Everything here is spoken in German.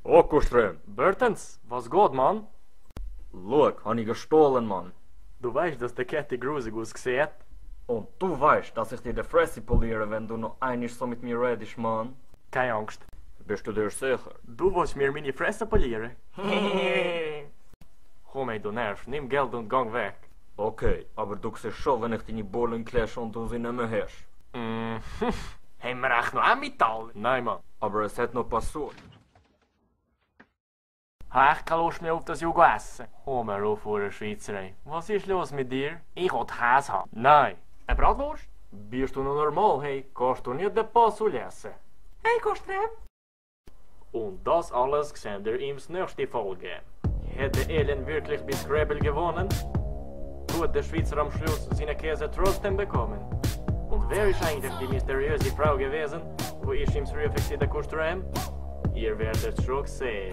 Oh, Kushtrim. Bertens, was geht, Mann? Look, han ich gestohlen, Mann. Du weißt, dass der Kette grusig aussieht? Und du weißt, dass ich dir die Fresse poliere, wenn du noch einig so mit mir redest, Mann. Keine Angst. Bist du dir sicher? Du willst mir meine Fresse polieren? Komm ey, du Nerv, nimm Geld und gang weg. Okay, aber du siehst schon, wenn ich deine Bullen clash und du sie nicht mehr hast. Haben wir echt noch ein Metall? Nein, Mann. Aber es hat noch Pasul. Habe echt keine Lust mehr auf das Jugo essen. Hör mir auf, vor Schweizerei. Was ist los mit dir? Ich will Käse haben. Nein. Eine Bratwurst? Bist du noch normal, hey? Kannst du nicht den Pasul essen? Hey, Kushtrim. Und das alles sehen wir in der nächsten Folge. Hätte Elend wirklich bis Scrabble gewonnen? Tut der Schweizer am Schluss seine Käse trotzdem bekommen? Und wer ist eigentlich die mysteriöse Frau gewesen, wo ich im Rüffig der Kushtrim? Ihr werdet schon sehen.